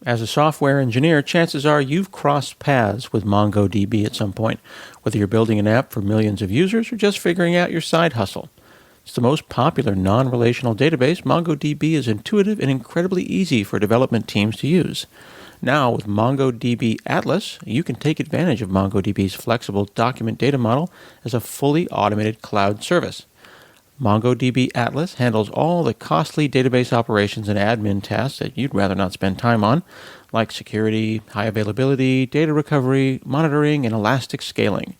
As a software engineer, chances are you've crossed paths with MongoDB at some point, whether you're building an app for millions of users or just figuring out your side hustle. It's the most popular non-relational database. MongoDB is intuitive and incredibly easy for development teams to use. Now, with MongoDB Atlas, you can take advantage of MongoDB's flexible document data model as a fully automated cloud service. MongoDB Atlas handles all the costly database operations and admin tasks that you'd rather not spend time on, like security, high availability, data recovery, monitoring, and elastic scaling.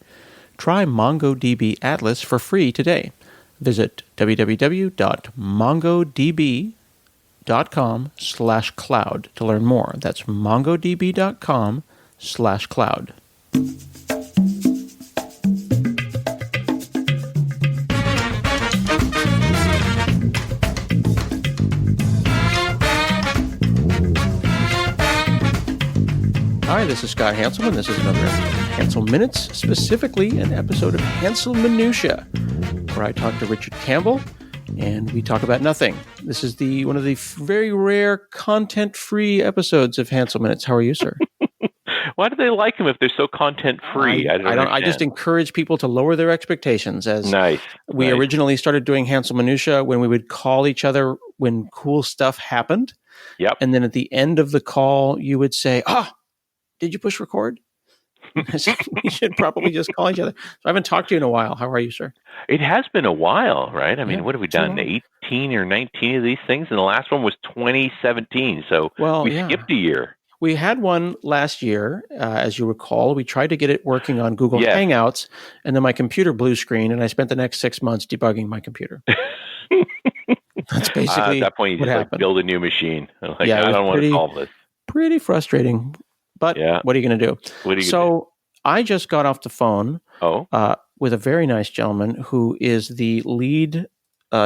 Try MongoDB Atlas for free today. Visit www.mongodb.com/cloud to learn more. That's mongodb.com/cloud. Hi, this is Scott Hanselman. This is another episode of Hansel Minutes, specifically an episode of Hanselminutiae, where I talk to Richard Campbell and we talk about nothing. This is one of the very rare content-free episodes of Hansel Minutes. How are you, sir? Why do they like them if they're so content-free? I just encourage people to lower their expectations. We originally started doing Hanselminutiae when we would call each other when cool stuff happened. Yep. And then at the end of the call, you would say, did you push record? I said, we should probably just call each other. So I haven't talked to you in a while. How are you, sir? It has been a while, right? I mean, what have we done? 18 or 19 of these things? And the last one was 2017. So we skipped a year. We had one last year, as you recall. We tried to get it working on Google Hangouts, and then my computer blue screen, and I spent the next 6 months debugging my computer. That's basically at that point, you just build a new machine. I don't want to solve this. Pretty frustrating. But what are you going to do? I just got off the phone with a very nice gentleman who is the lead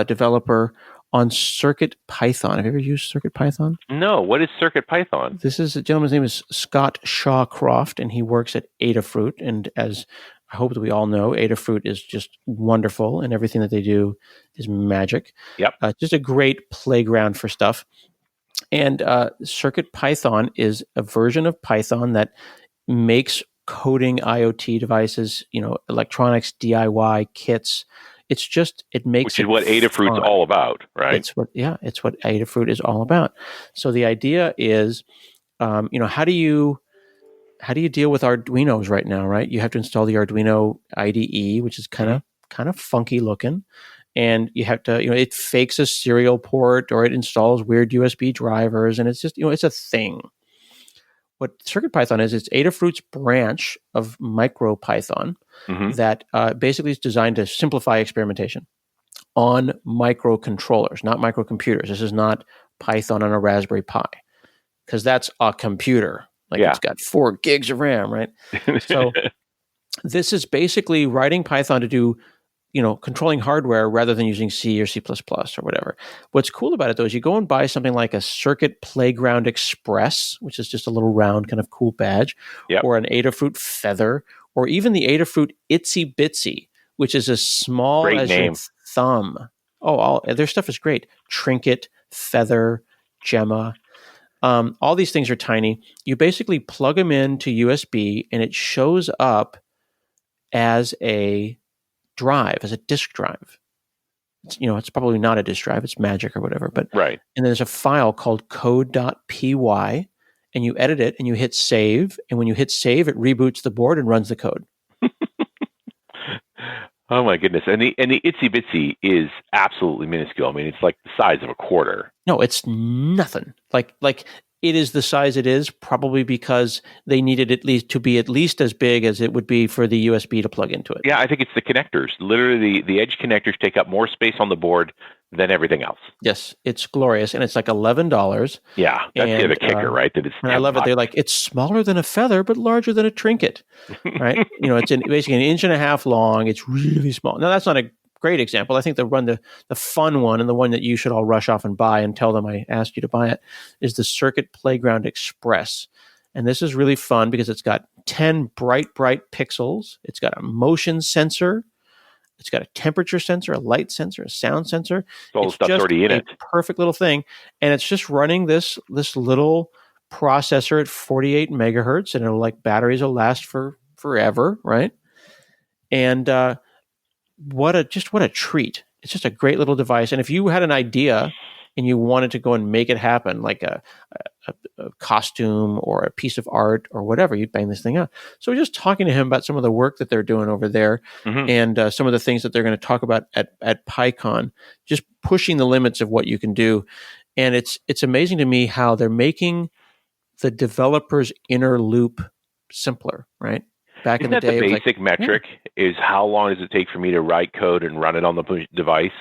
developer on CircuitPython. Have you ever used CircuitPython? No. What is CircuitPython? This is a gentleman's name is Scott Shawcroft, and he works at AdaFruit. And as I hope that we all know, AdaFruit is just wonderful, and everything that they do is magic. Yep. Just a great playground for stuff. And CircuitPython is a version of Python that makes coding IoT devices, electronics, DIY kits. It makes which is what AdaFruit's all about, right? It's what AdaFruit is all about. So the idea is, how do you deal with Arduinos right now, right? You have to install the Arduino IDE, which is kind of funky looking. And you have to, it fakes a serial port or it installs weird USB drivers. And it's just, it's a thing. What CircuitPython is, it's Adafruit's branch of MicroPython that basically is designed to simplify experimentation on microcontrollers, not microcomputers. This is not Python on a Raspberry Pi, because that's a computer. It's got 4 gigs of RAM, right? So this is basically writing Python to do controlling hardware rather than using C or C++ or whatever. What's cool about it, though, is you go and buy something like a Circuit Playground Express, which is just a little round kind of cool badge, or an Adafruit Feather, or even the Adafruit Itsy Bitsy, which is as small as your thumb. Their stuff is great. Trinket, Feather, Gemma. All these things are tiny. You basically plug them into USB, and it shows up as a drive, as a disk drive. It's probably not a disk drive, it's magic or whatever, but right. And there's a file called code.py, and you edit it and you hit save, and when you hit save, it reboots the board and runs the code. Oh my goodness. And the Itsy Bitsy is absolutely minuscule. I mean, it's like the size of a quarter. No, it's nothing. Like it is the size it is, probably because they needed at least as big as it would be for the USB to plug into it. Yeah, I think it's the connectors. Literally, the edge connectors take up more space on the board than everything else. Yes, it's glorious, and it's like $11. Yeah, that's kind of a kicker, right? That it's. And I love it. They're like, it's smaller than a feather, but larger than a trinket, right? It's basically an inch and a half long. It's really small. Now, that's not a great example. I think the fun one, and the one that you should all rush off and buy and tell them I asked you to buy it, is the Circuit Playground Express. And this is really fun because it's got 10 bright pixels. It's got a motion sensor. It's got a temperature sensor, a light sensor, a sound sensor. All the stuff's already in it. Perfect little thing. And it's just running this little processor at 48 megahertz, and it'll batteries will last for forever, right? And what a treat! It's just a great little device. And if you had an idea and you wanted to go and make it happen, like a costume or a piece of art or whatever, you'd bang this thing out. So we're just talking to him about some of the work that they're doing over there, and some of the things that they're going to talk about at PyCon, just pushing the limits of what you can do. And it's amazing to me how they're making the developer's inner loop simpler, right? Back in the day, the basic metric is how long does it take for me to write code and run it on the device?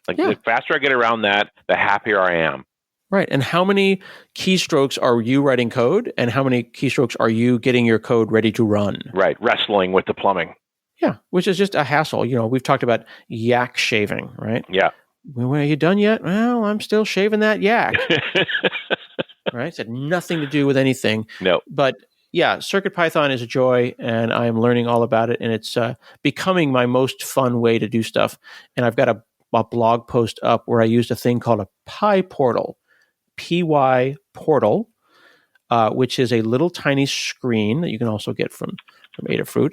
The faster I get around that, the happier I am. Right. And how many keystrokes are you writing code, and how many keystrokes are you getting your code ready to run? Right. Wrestling with the plumbing. Yeah. Which is just a hassle. We've talked about yak shaving, right? Yeah. Well, are you done yet? Well, I'm still shaving that yak. Right. It's had nothing to do with anything. No. But yeah, CircuitPython is a joy, and I am learning all about it, and it's becoming my most fun way to do stuff. And I've got a blog post up where I used a thing called a PyPortal, PyPortal, which is a little tiny screen that you can also get from AdaFruit.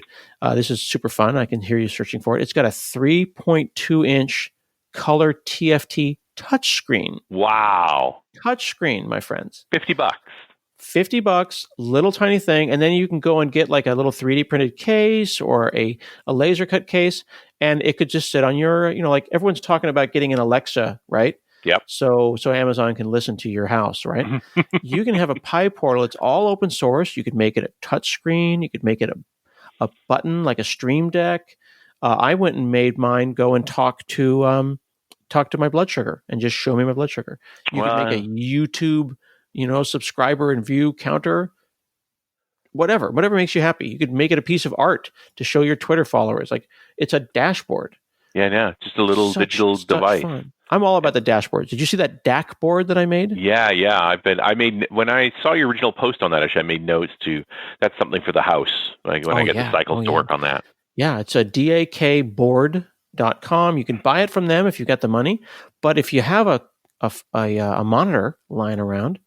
This is super fun. I can hear you searching for it. It's got a 3.2-inch color TFT touchscreen. Wow. Touchscreen, my friends. $50. $50, little tiny thing, and then you can go and get like a little 3D printed case or a laser cut case, and it could just sit on your, like everyone's talking about getting an Alexa, right? Yep. So Amazon can listen to your house, right? You can have a PyPortal. It's all open source. You could make it a touch screen. You could make it a button like a Stream Deck. I went and made mine go and talk to my blood sugar and just show me my blood sugar. You could make a YouTube, subscriber and view counter. Whatever makes you happy. You could make it a piece of art to show your Twitter followers. Like, it's a dashboard. Yeah, no, just a little digital device. Fun. I'm all about the dashboards. Did you see that DAC board that I made? Yeah. When I saw your original post on that, actually, I made notes that's something for the house. Like when I get the cycles to work on that. Yeah, it's a dakboard.com. You can buy it from them if you've got the money. But if you have a monitor lying around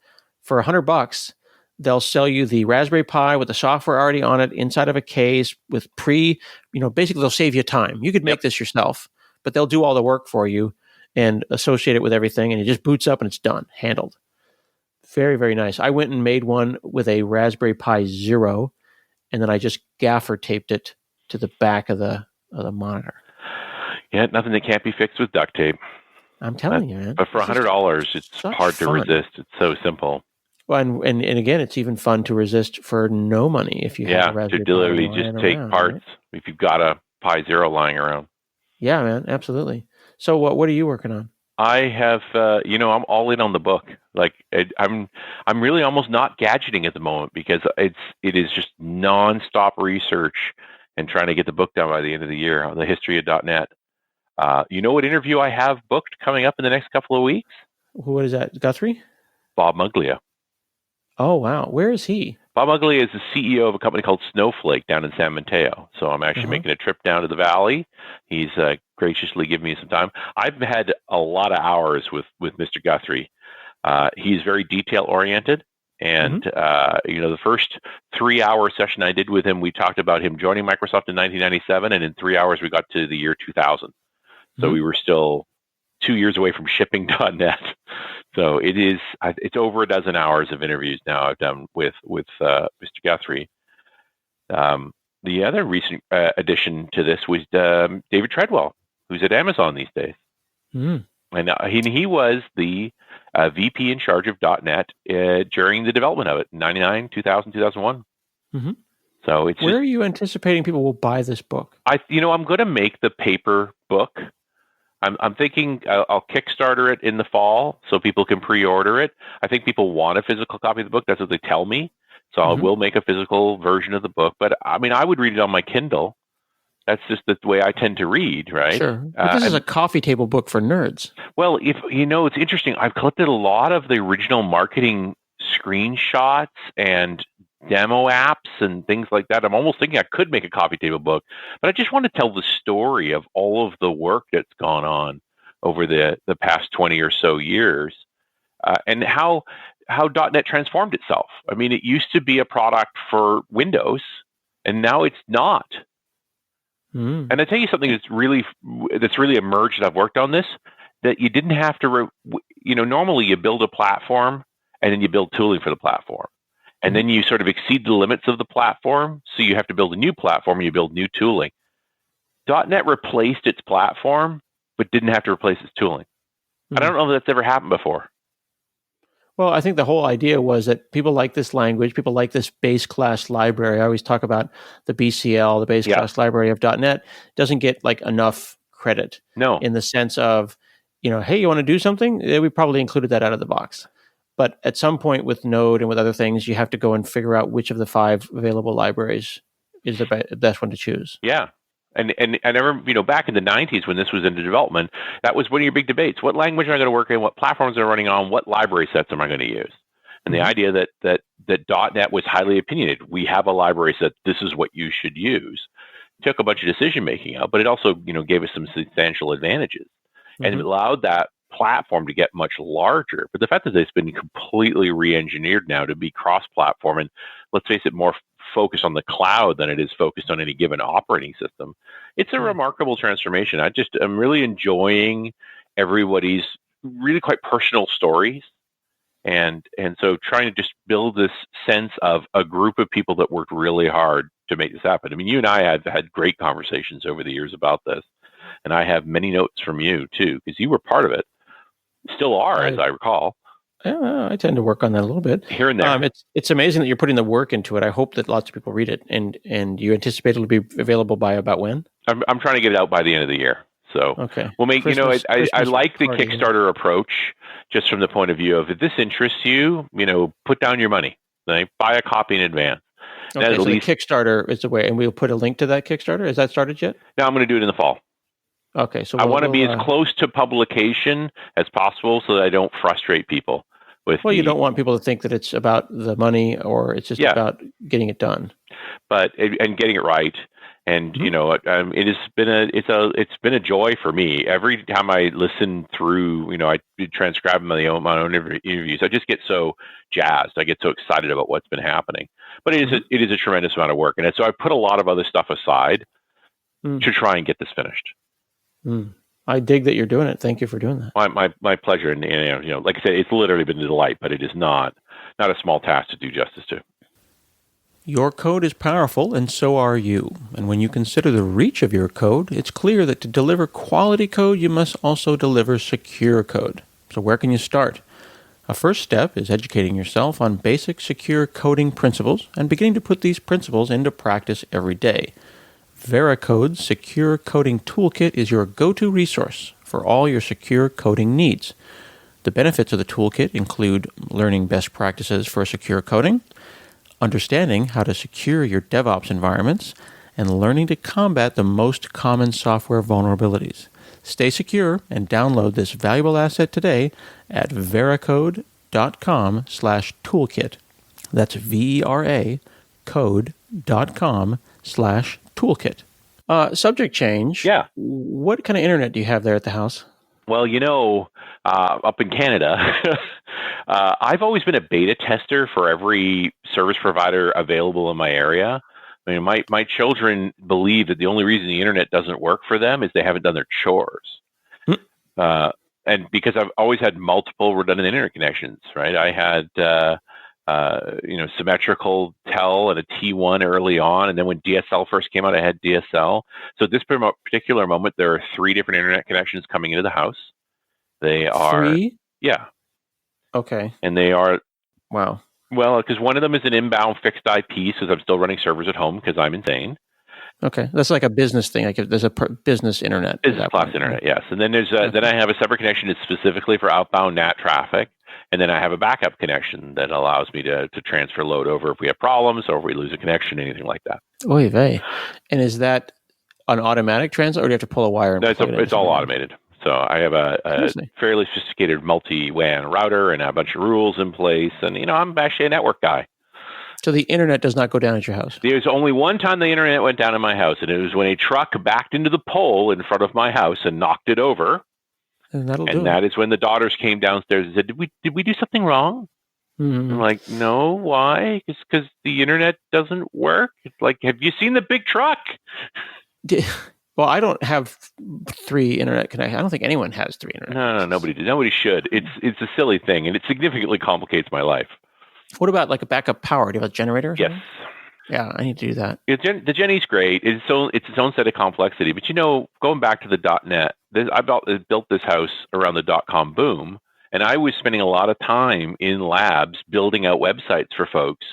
for $100, they'll sell you the Raspberry Pi with the software already on it inside of a case with basically they'll save you time. You could make this yourself, but they'll do all the work for you and associate it with everything, and it just boots up and it's done, handled. Very, very nice. I went and made one with a Raspberry Pi Zero, and then I just gaffer taped it to the back of the monitor. Yeah, nothing that can't be fixed with duct tape. I'm telling you, man. But for $100, it's hard to resist. It's so simple. Well, and again, it's even fun to resist for no money if you have a Raspberry Pi. To literally just take parts, right? If you've got a Pi Zero lying around. Yeah, man, absolutely. So what are you working on? I have, I'm all in on the book. Like I'm really almost not gadgeting at the moment because it is just nonstop research and trying to get the book done by the end of the year on the history of .NET. You know what interview I have booked coming up in the next couple of weeks? What is that, Guthrie? Bob Muglia. Oh, wow. Where is he? Bob Muglia is the CEO of a company called Snowflake down in San Mateo. So I'm actually making a trip down to the valley. He's graciously given me some time. I've had a lot of hours with Mr. Guthrie. He's very detail-oriented. And, the first 3-hour session I did with him, we talked about him joining Microsoft in 1997. And in 3 hours, we got to the year 2000. So we were still 2 years away from shipping .NET. So it's over a dozen hours of interviews now I've done with Mr. Guthrie. The other recent addition to this was David Treadwell, who's at Amazon these days. And he was the VP in charge of .NET during the development of it, 99, 2000, 2001. So where are you anticipating people will buy this book? I'm going to make the paper book. I'm thinking I'll Kickstarter it in the fall so people can pre-order it. I think people want a physical copy of the book. That's what they tell me. So I will make a physical version of the book. But I mean, I would read it on my Kindle. That's just the way I tend to read, right? Sure. But this is a coffee table book for nerds. Well, it's interesting. I've collected a lot of the original marketing screenshots and demo apps and things like that. I'm almost thinking I could make a coffee table book, but I just want to tell the story of all of the work that's gone on over the past 20 or so years, and how how .NET transformed itself. I mean, it used to be a product for Windows, and now it's not. And I tell you something that's really emerged, and I've worked on this, that you didn't have to, normally you build a platform and then you build tooling for the platform. And then you sort of exceed the limits of the platform, so you have to build a new platform and you build new tooling. .NET replaced its platform, but didn't have to replace its tooling. I don't know if that's ever happened before. Well, I think the whole idea was that people like this language, people like this base class library. I always talk about the BCL, the base class library of .NET, doesn't get like enough credit. No. In the sense of, hey, you want to do something? We probably included that out of the box. But at some point with Node and with other things, you have to go and figure out which of the 5 available libraries is the best one to choose. Yeah. And I remember, back in the 90s when this was into development, that was one of your big debates. What language am I going to work in? What platforms am I running on? What library sets am I going to use? And the idea that .NET was highly opinionated. We have a library set. This is what you should use. Took a bunch of decision making out, but it also, gave us some substantial advantages. And it allowed that platform to get much larger. But the fact that it's been completely re-engineered now to be cross-platform, and let's face it, more focused on the cloud than it is focused on any given operating system. It's a remarkable transformation. I'm really enjoying everybody's really quite personal stories. And so trying to just build this sense of a group of people that worked really hard to make this happen. I mean, you and I have had great conversations over the years about this. And I have many notes from you too, because you were part of it. Still are, as I recall. I tend to work on that a little bit here and there. It's amazing that you're putting the work into it. I hope that lots of people read it, and you anticipate it'll be available by about when? I'm trying to get it out by the end of the year. So okay, we'll make. Christmas, I like the Kickstarter approach, just from the point of view of if this interests you, put down your money, right? Buy a copy in advance. Okay, so the Kickstarter is the way, and we'll put a link to that Kickstarter. Is that started yet? No, I'm going to do it in the fall. Okay, so I want to be as close to publication as possible so that I don't frustrate people. You don't want people to think that it's about the money or it's just about getting it done. But and getting it right, and it has been a joy for me. Every time I listen through, I transcribe my own interviews. I just get so jazzed. I get so excited about what's been happening. But it is a tremendous amount of work, and so I put a lot of other stuff aside to try and get this finished. I dig that you're doing it. Thank you for doing that. My pleasure. And like I said, it's literally been a delight, but it is not a small task to do justice to. Your code is powerful, and so are you. And when you consider the reach of your code, it's clear that to deliver quality code, you must also deliver secure code. So where can you start? A first step is educating yourself on basic secure coding principles and beginning to put these principles into practice every day. Vericode's Secure Coding Toolkit is your go-to resource for all your secure coding needs. The benefits of the toolkit include learning best practices for secure coding, understanding how to secure your DevOps environments, and learning to combat the most common software vulnerabilities. Stay secure and download this valuable asset today at veracode.com/toolkit. That's VERA code.com/toolkit. Subject change. Yeah. What kind of internet do you have there at the house? Well, up in Canada, I've always been a beta tester for every service provider available in my area. I mean, my children believe that the only reason the internet doesn't work for them is they haven't done their chores. And because I've always had multiple redundant internet connections, right? I had, symmetrical TEL and a T1 early on. And then when DSL first came out, I had DSL. So at this particular moment, there are 3 different internet connections coming into the house. They are 3? Yeah. Okay. And they are, wow. Well, because one of them is an inbound fixed IP, because I'm still running servers at home because I'm insane. Okay, that's like a business thing. Like there's a business internet. Business class internet, yes. And then then I have a separate connection that's specifically for outbound NAT traffic. And then I have a backup connection that allows me to transfer load over if we have problems or if we lose a connection, anything like that. Oy vey. And is that an automatic transfer, or do you have to pull a wire? It's all automated. So I have a fairly sophisticated multi-WAN router and a bunch of rules in place. And, I'm actually a network guy. So the internet does not go down at your house? There's only one time the internet went down in my house, and it was when a truck backed into the pole in front of my house and knocked it over. And that is when the daughters came downstairs and said, Did we do something wrong? I'm like, no, why? It's because the internet doesn't work. It's like, have you seen the big truck? Well, I don't have 3 internet connections. I don't think anyone has 3 internet connections. Nobody should. It's a silly thing, and it significantly complicates my life. What about like a backup power? Do you have a generator or something? Yes. Yeah, I need to do that. The Jenny's great. It's its own set of complexity. But going back to the .NET, I built this house around the .com boom, and I was spending a lot of time in labs building out websites for folks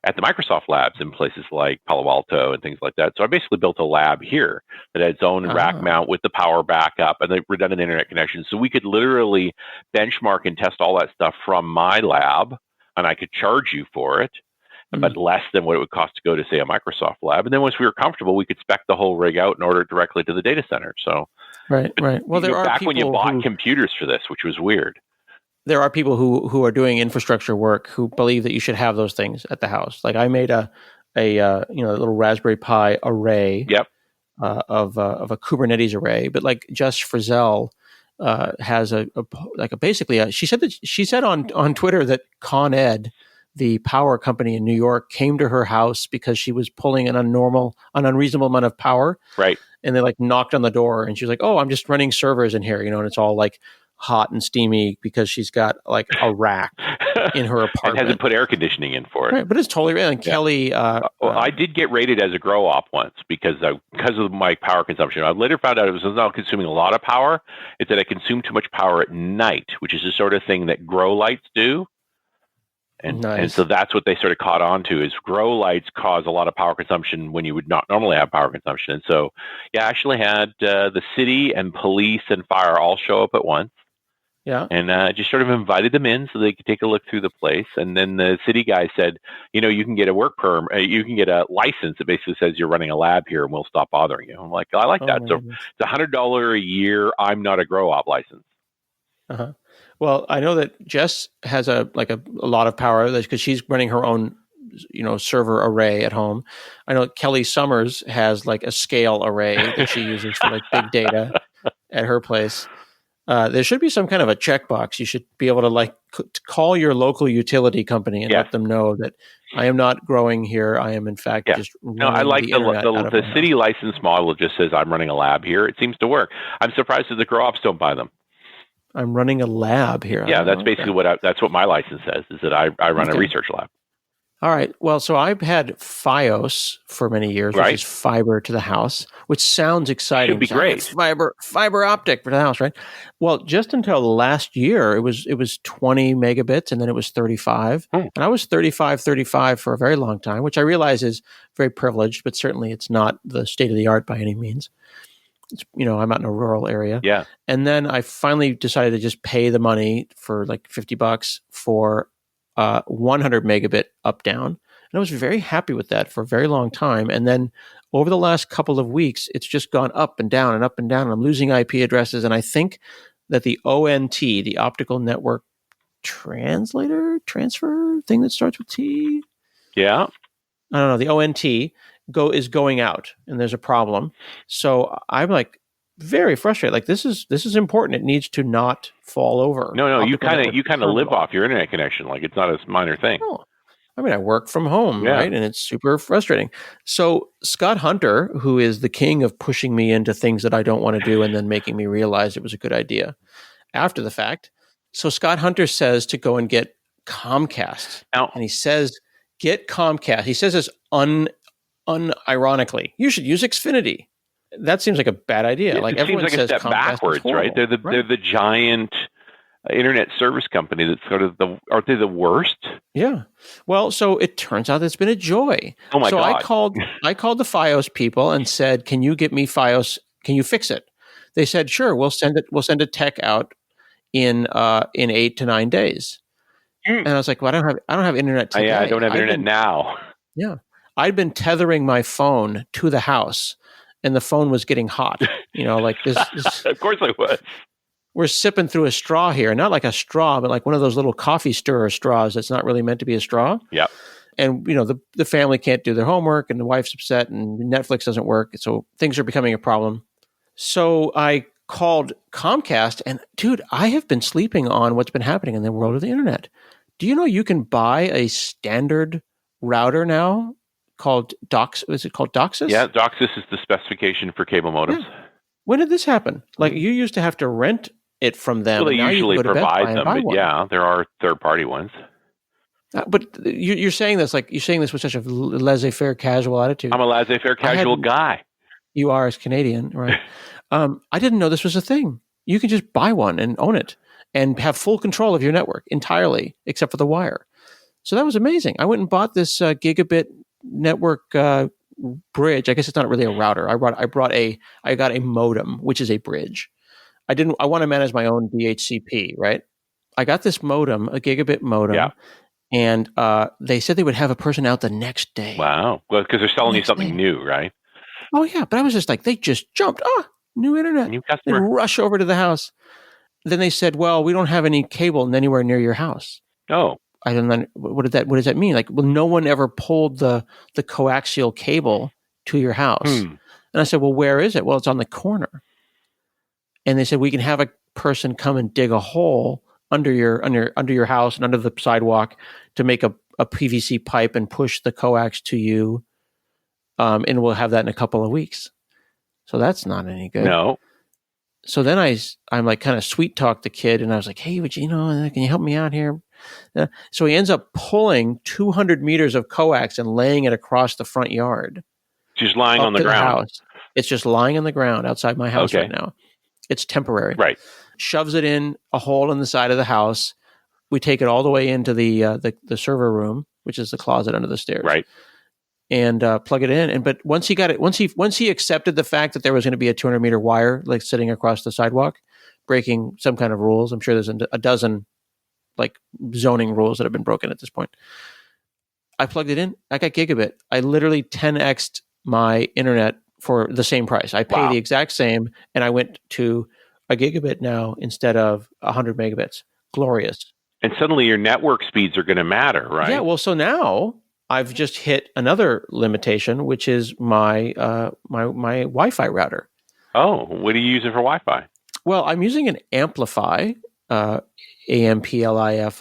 at the Microsoft labs in places like Palo Alto and things like that. So I basically built a lab here that had its own rack mount with the power backup and the redundant internet connection. So we could literally benchmark and test all that stuff from my lab, and I could charge you for it, but less than what it would cost to go to, say, a Microsoft lab. And then once we were comfortable, we could spec the whole rig out and order it directly to the data center. So, right. Well, there are back people when you bought computers for this, which was weird. There are people who are doing infrastructure work who believe that you should have those things at the house. Like I made a little Raspberry Pi array of a Kubernetes array, but like Jess Frizzell has she said on Twitter that Con Ed, the power company in New York, came to her house because she was pulling an unreasonable amount of power. Right. And they like knocked on the door and she was like, "Oh, I'm just running servers in here," and it's all like hot and steamy because she's got like a rack in her apartment. And hasn't put air conditioning in for it. Right, but it's totally real. And Kelly... I did get rated as a grow op once because of my power consumption. I later found out it was not consuming a lot of power. It's that I consume too much power at night, which is the sort of thing that grow lights do. And so that's what they sort of caught on to, is grow lights cause a lot of power consumption when you would not normally have power consumption. And so, I actually had the city and police and fire all show up at once. Yeah. And just sort of invited them in so they could take a look through the place. And then the city guy said, you can get a work you can get a license that basically says you're running a lab here and we'll stop bothering you. I'm like, I like that. So it's $100 a year. I'm not a grow op license. Uh-huh. Well, I know that Jess has a lot of power because she's running her own, server array at home. I know Kelly Summers has like a scale array that she uses for like big data at her place. There should be some kind of a checkbox. You should be able to call your local utility company and let them know that I am not growing here. I am in fact just running I like the city license model. Just says I'm running a lab here. It seems to work. I'm surprised that the grow ops don't buy them. I'm running a lab here. Yeah, that's basically that's what my license says, is that I run a research lab. All right. Well, so I've had FiOS for many years, which is fiber to the house, which sounds exciting. Should be great. Fiber optic for the house, right? Well, just until last year, it was 20 megabits, and then it was 35. And I was 35 for a very long time, which I realize is very privileged, but certainly it's not the state of the art by any means. I'm out in a rural area. Yeah. And then I finally decided to just pay the money for like $50 for 100 megabit up down. And I was very happy with that for a very long time. And then over the last couple of weeks, it's just gone up and down and up and down. And I'm losing IP addresses. And I think that the ONT, the optical network transfer thing that starts with T. Yeah. I don't know. The ONT is going out, and there's a problem. So I'm like very frustrated. Like this is important. It needs to not fall over. No, you kind of live off your internet connection. Like it's not a minor thing. Oh. I mean, I work from home, right? And it's super frustrating. So Scott Hunter, who is the king of pushing me into things that I don't want to do and then making me realize it was a good idea after the fact. So Scott Hunter says to go and get Comcast. And he says, get Comcast. He says this unironically. You should use Xfinity. That seems like a bad idea. Like everyone says, a step backwards, right? They're the giant internet service company that's sort of aren't they the worst? Yeah. Well, so it turns out it's been a joy. Oh my God. I called the FiOS people and said, "Can you get me FiOS? Can you fix it?" They said, "Sure, we'll send it. We'll send a tech out in 8 to 9 days." And I was like, "Well, I don't have internet today. I don't have internet now." Yeah. I'd been tethering my phone to the house, and the phone was getting hot. Like this. Of course I was. We're sipping through a straw here, not like a straw, but like one of those little coffee stirrer straws that's not really meant to be a straw. Yeah. And, the family can't do their homework, and the wife's upset, and Netflix doesn't work. So things are becoming a problem. So I called Comcast, and dude, I have been sleeping on what's been happening in the world of the internet. Do you know you can buy a standard router now called Dox? Is it called DOCSIS? Yeah, DOCSIS is the specification for cable modems. Yeah. When did this happen? Like you used to have to rent it from them. Well, they and now usually you can go to Best Buy provide and them, buy but one. yeah, there are third-party ones. But you're saying this like you're saying this with such a laissez-faire, casual attitude. I'm a laissez-faire, casual guy. You are as Canadian, right? I didn't know this was a thing. You can just buy one and own it and have full control of your network entirely, except for the wire. So that was amazing. I went and bought this gigabit network bridge. I guess it's not really a router. I got a modem, which is a bridge. I want to manage my own DHCP, right? I got this modem, a gigabit modem. Yeah. And they said they would have a person out the next day. Wow. Well, because they're selling you something new, right? Oh, yeah. But I was just like, they just jumped. New internet. New customer. They'd rush over to the house. Then they said, well, we don't have any cable anywhere near your house. Oh. I don't know. What does that mean? Like, well, no one ever pulled the coaxial cable to your house. And I said, well, where is it? Well, it's on the corner. And they said, we can have a person come and dig a hole under your house and under the sidewalk to make a PVC pipe and push the coax to you. And we'll have that in a couple of weeks. So that's not any good. No. So then I'm like kind of sweet talk the kid, and I was like, hey, can you help me out here? So he ends up pulling 200 meters of coax and laying it across the front yard. Just lying on the ground. House. It's just lying on the ground outside my house right now. It's temporary. Right. Shoves it in a hole in the side of the house. We take it all the way into the server room, which is the closet under the stairs. Right. And plug it in. But once he got it, once he accepted the fact that there was going to be a 200-meter wire like sitting across the sidewalk, breaking some kind of rules. I'm sure there's a dozen like zoning rules that have been broken at this point. I plugged it in. I got gigabit. I literally 10x'd my internet for the same price. I pay the exact same, and I went to a gigabit now instead of 100 megabits. Glorious. And suddenly your network speeds are going to matter, right? Yeah. Well, so now I've just hit another limitation, which is my my Wi-Fi router. Oh, what are you using for Wi-Fi? Well, I'm using an Amplify, AMPLIFI,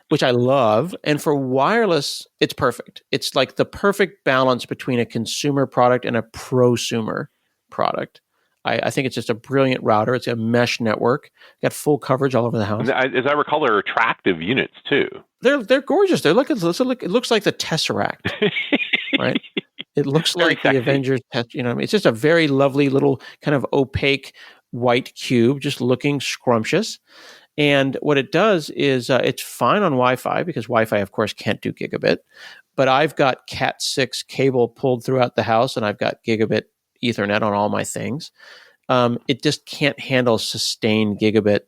which I love. And for wireless, it's perfect. It's like the perfect balance between a consumer product and a prosumer product. I think it's just a brilliant router. It's a mesh network. Got full coverage all over the house. As I recall, they're attractive units too. They're gorgeous. It looks like the Tesseract, right? It looks like the Avengers. You know, what I mean? It's just a very lovely little kind of opaque white cube, just looking scrumptious. And what it does is it's fine on Wi-Fi because Wi-Fi, of course, can't do gigabit. But I've got Cat 6 cable pulled throughout the house, and I've got gigabit Ethernet on all my things. It just can't handle sustained gigabit.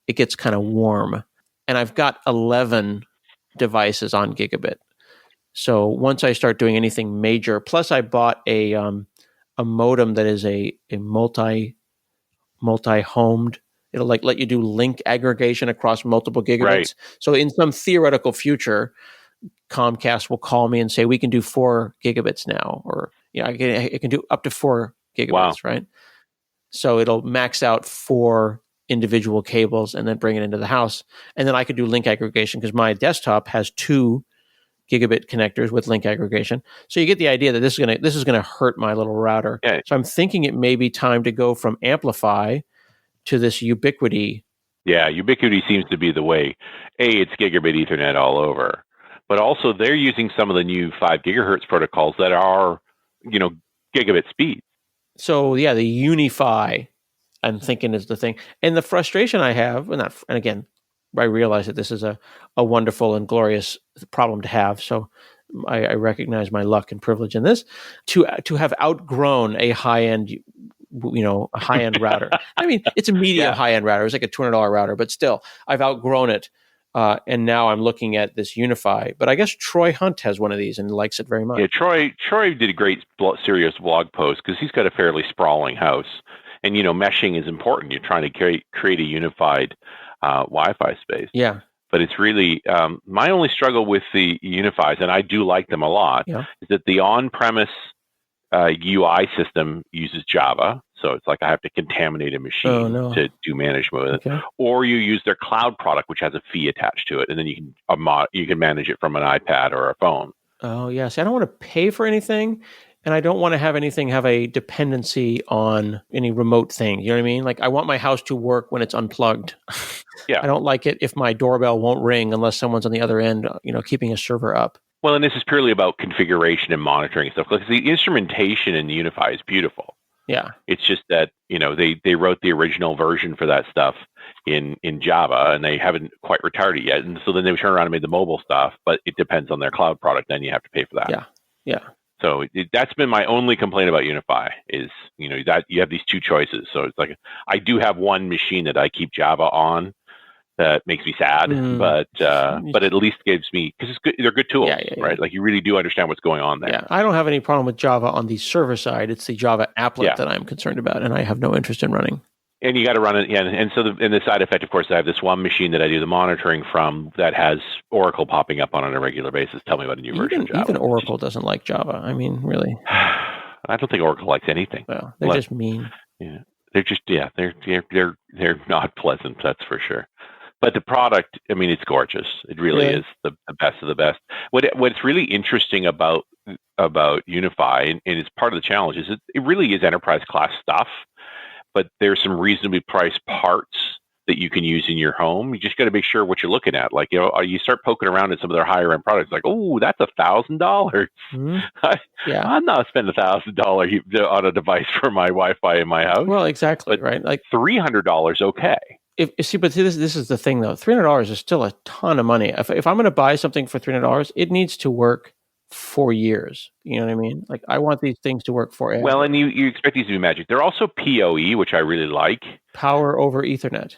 It gets kind of warm. And I've got 11 devices on gigabit. So once I start doing anything major, plus I bought a modem that is a multi-homed. It'll like let you do link aggregation across multiple gigabits. Right. So in some theoretical future, Comcast will call me and say, we can do 4 gigabits now, or I can do up to 4 gigabits, right? So it'll max out 4 individual cables and then bring it into the house. And then I could do link aggregation because my desktop has 2 gigabit connectors with link aggregation. So you get the idea that this is gonna hurt my little router. Yeah. So I'm thinking it may be time to go from Amplify to this Ubiquity. Yeah, Ubiquity seems to be the way. It's gigabit Ethernet all over. But also they're using some of the new 5 gigahertz protocols that are, gigabit speed. So yeah, the Unify, I'm thinking is the thing. And the frustration I have, and again, I realize that this is a wonderful and glorious problem to have. So I recognize my luck and privilege in this to have outgrown a high-end, a high-end router. I mean, it's a medium high-end router. It's like a $200 router, but still, I've outgrown it. And now I'm looking at this Unify. But I guess Troy Hunt has one of these and likes it very much. Yeah, Troy did a great serious blog post because he's got a fairly sprawling house. And, meshing is important. You're trying to create a unified Wi-Fi space. Yeah. But it's really, my only struggle with the Unifies, and I do like them a lot, is that the on-premise UI system uses Java. So it's like I have to contaminate a machine to do management with it. Or you use their cloud product, which has a fee attached to it, and then you can manage it from an iPad or a phone. Oh, yeah. See, I don't want to pay for anything, and I don't want to have anything have a dependency on any remote thing. You know what I mean? Like, I want my house to work when it's unplugged. Yeah. I don't like it if my doorbell won't ring unless someone's on the other end, keeping a server up. Well, and this is purely about configuration and monitoring and stuff. Because the instrumentation in Unify is beautiful. Yeah. It's just that, they wrote the original version for that stuff in Java, and they haven't quite retired it yet. And so then they turn around and made the mobile stuff, but it depends on their cloud product. Then you have to pay for that. Yeah. Yeah. So that's been my only complaint about Unify is, that you have these two choices. So it's like, I do have one machine that I keep Java on. That makes me sad, but at least gives me, because they're good tools, right? Like, you really do understand what's going on there. Yeah, I don't have any problem with Java on the server side. It's the Java applet that I'm concerned about, and I have no interest in running. And you got to run it, and so the side effect, of course, I have this one machine that I do the monitoring from that has Oracle popping up on a regular basis. Tell me about a new version of Java. Even Oracle doesn't like Java. I mean, really. I don't think Oracle likes anything. Well, they're just mean. Yeah, they're not pleasant. That's for sure. But the product, I mean, it's gorgeous. It really is the best of the best. What's really interesting about Unify, and it's part of the challenge, is it really is enterprise class stuff, but there's some reasonably priced parts that you can use in your home. You just got to make sure what you're looking at. Like, you start poking around at some of their higher end products, like, oh, that's $1,000. I'm not spending $1,000 on a device for my Wi-Fi in my house. Well, exactly, but right? Like $300, okay. This is the thing, though. $300 is still a ton of money. If I'm going to buy something for $300, it needs to work for years. You know what I mean? Like, I want these things to work forever. Well, and you expect these to be magic. They're also PoE, which I really like. Power over Ethernet.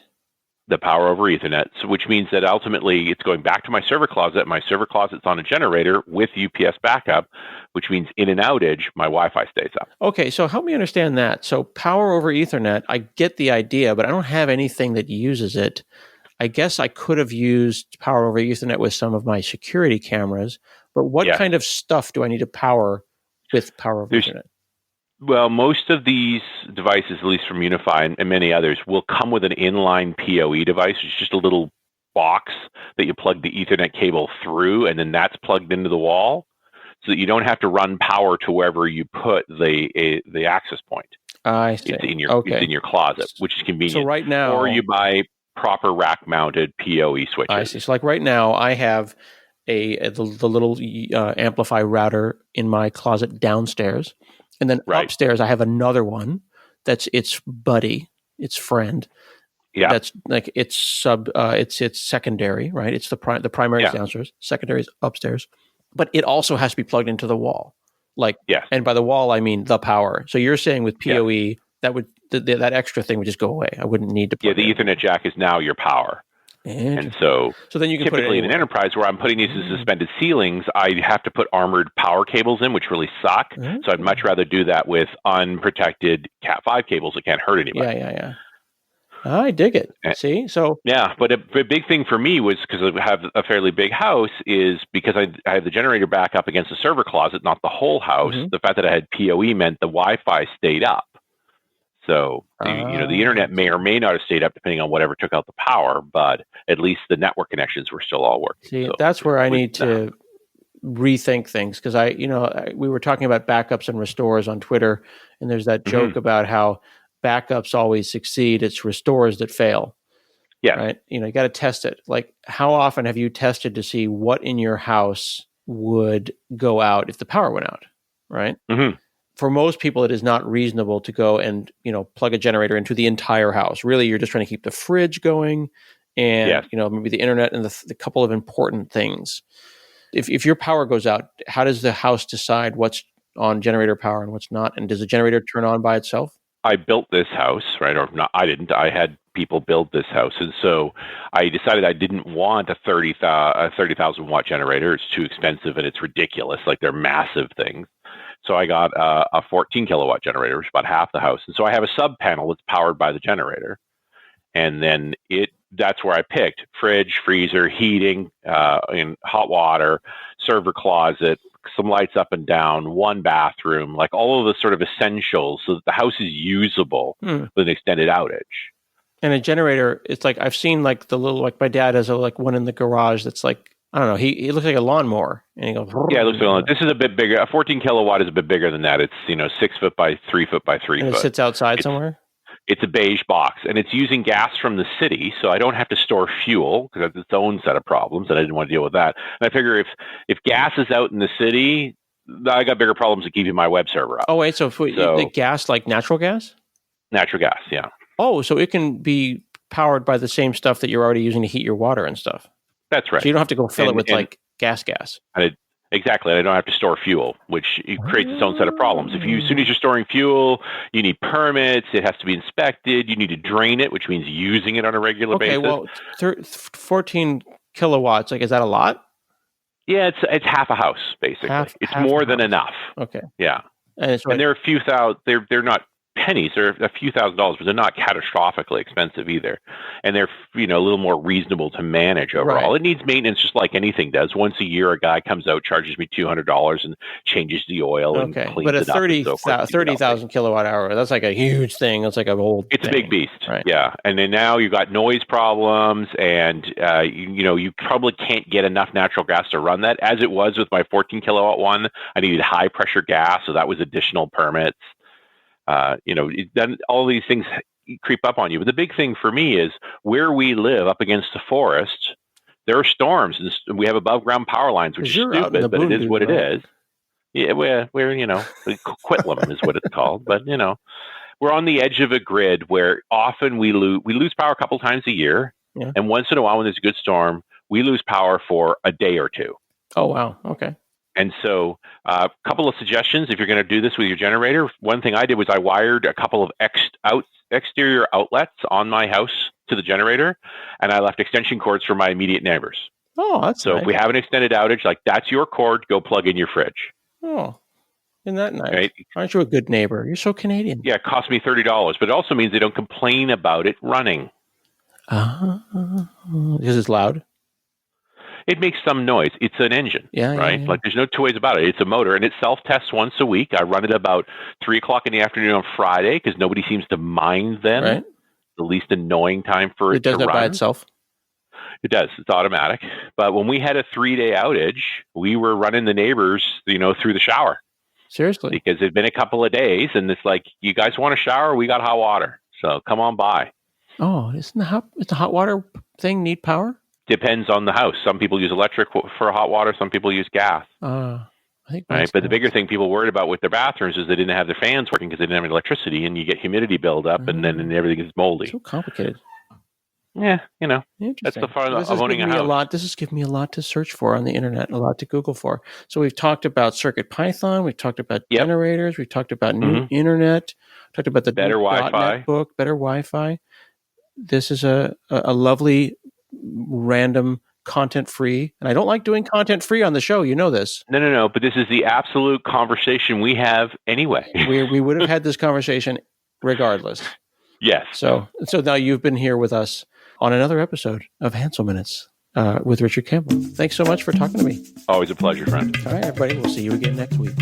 The power over Ethernet, which means that ultimately it's going back to my server closet. My server closet's on a generator with UPS backup, which means in an outage, my Wi-Fi stays up. Okay, so help me understand that. So power over Ethernet, I get the idea, but I don't have anything that uses it. I guess I could have used power over Ethernet with some of my security cameras, but what kind of stuff do I need to power with power over Ethernet? Well, most of these devices, at least from Unify and many others, will come with an inline PoE device. It's just a little box that you plug the Ethernet cable through, and then that's plugged into the wall, so that you don't have to run power to wherever you put the access point. I see. It's in your closet, which is convenient. So right now, or you buy proper rack-mounted PoE switches. I see. So like right now, I have the little Amplify router in my closet downstairs. And then upstairs, I have another one that's its buddy, its friend. Yeah, that's like it's secondary, right? It's the primary is downstairs, secondary is upstairs, but it also has to be plugged into the wall. And by the wall, I mean the power. So you're saying with PoE that would that extra thing would just go away. I wouldn't need to. The Ethernet jack is now your power. And so then you can typically put it in an enterprise where I'm putting these as suspended ceilings, I have to put armored power cables in, which really suck. So I'd much rather do that with unprotected Cat5 cables that can't hurt anybody. Yeah. I dig it. See? So but a big thing for me was, because I have a fairly big house, is because I have the generator back up against the server closet, not the whole house. The fact that I had PoE meant the Wi-Fi stayed up. So, the internet may or may not have stayed up depending on whatever took out the power, but at least the network connections were still all working. See, that's where I need to rethink things, because we were talking about backups and restores on Twitter, and there's that joke about how backups always succeed. It's restores that fail. Yeah. Right. You got to test it. Like, how often have you tested to see what in your house would go out if the power went out? Right. For most people, it is not reasonable to go and, plug a generator into the entire house. Really, you're just trying to keep the fridge going and, maybe the internet and the couple of important things. If your power goes out, how does the house decide what's on generator power and what's not? And does the generator turn on by itself? I built this house, right? Or not, I didn't. I had people build this house. And so I decided I didn't want a 30,000 watt generator. It's too expensive and it's ridiculous. Like, they're massive things. So I got a 14 kilowatt generator, which is about half the house. And so I have a sub panel that's powered by the generator. And then that's where I picked fridge, freezer, heating, in hot water, server closet, some lights up and down, one bathroom, like all of the sort of essentials so that the house is usable with an extended outage. And a generator, it's like I've seen like the little, like my dad has one in the garage that's like, I don't know, he looks like a lawnmower, and he goes. Yeah, it looks like this is a bit bigger. A 14 kilowatt is a bit bigger than that. It's 6 foot by 3 foot by 3 and foot. It sits outside somewhere. It's a beige box, and it's using gas from the city, so I don't have to store fuel because that's its own set of problems, and I didn't want to deal with that. And I figure if gas is out in the city, I got bigger problems than keeping my web server up. Oh wait, so the gas, like natural gas? Natural gas, yeah. Oh, so it can be powered by the same stuff that you're already using to heat your water and stuff. That's right. So you don't have to go fill it with like gas. Exactly. And I don't have to store fuel, which creates its own set of problems. As soon as you're storing fuel, you need permits. It has to be inspected. You need to drain it, which means using it on a regular basis. Okay, well, 14 kilowatts, like, is that a lot? Yeah, it's half a house, basically. It's more than enough. Okay. Yeah. And they're a few thousand, they're not pennies, they're a few $1,000s, but they're not catastrophically expensive either. And they're, a little more reasonable to manage overall. Right. It needs maintenance just like anything does. Once a year, a guy comes out, charges me $200 and changes the oil and cleans it up. But a 30,000 kilowatt hour, that's like a huge thing. That's like It's a big beast. Right. Yeah. And then now you've got noise problems, and you probably can't get enough natural gas to run that. As it was with my 14 kilowatt one, I needed high pressure gas, so that was additional permits. Then all these things creep up on you. But the big thing for me is where we live up against the forest, there are storms, and we have above ground power lines, which is stupid, but it is what it is. Yeah, we're Quitlam is what it's called. But, we're on the edge of a grid where often we lose power a couple times a year. Yeah. And once in a while, when there's a good storm, we lose power for a day or two. Oh, wow. Okay. And so a couple of suggestions if you're going to do this with your generator. One thing I did was I wired a couple of exterior outlets on my house to the generator, and I left extension cords for my immediate neighbors. Oh, that's so nice. If we have an extended outage, like, that's your cord, go plug in your fridge. Oh, isn't that nice? Right? Aren't you a good neighbor? You're so Canadian. Yeah, it cost me $30, but it also means they don't complain about it running. Because it's loud? It makes some noise. It's an engine, right? Yeah. Like, there's no two ways about it. It's a motor, and it self-tests once a week. I run it about 3 o'clock in the afternoon on Friday because nobody seems to mind then. Right. The least annoying time for it to run. It does that by itself? It does. It's automatic. But when we had a 3-day outage, we were running the neighbors, through the shower. Seriously? Because it'd been a couple of days, and it's like, you guys want a shower? We got hot water. So come on by. Oh, it's the hot water thing need power? Depends on the house. Some people use electric for hot water. Some people use gas. I think right. But the bigger thing people worried about with their bathrooms is they didn't have their fans working because they didn't have electricity, and you get humidity buildup, and then everything is moldy. So complicated. Yeah, that's the fun of owning a house. This has given me a lot to search for on the internet, a lot to Google for. So we've talked about CircuitPython, we've talked about generators, we've talked about new internet, talked about the better Wi-Fi book, better Wi-Fi. This is a lovely random content free, and I don't like doing content free on the show. You know this. No. But this is the absolute conversation we have anyway. we would have had this conversation regardless. Yes. So now you've been here with us on another episode of Hansel Minutes with Richard Campbell. Thanks so much for talking to me. Always a pleasure, friend. All right, everybody. We'll see you again next week.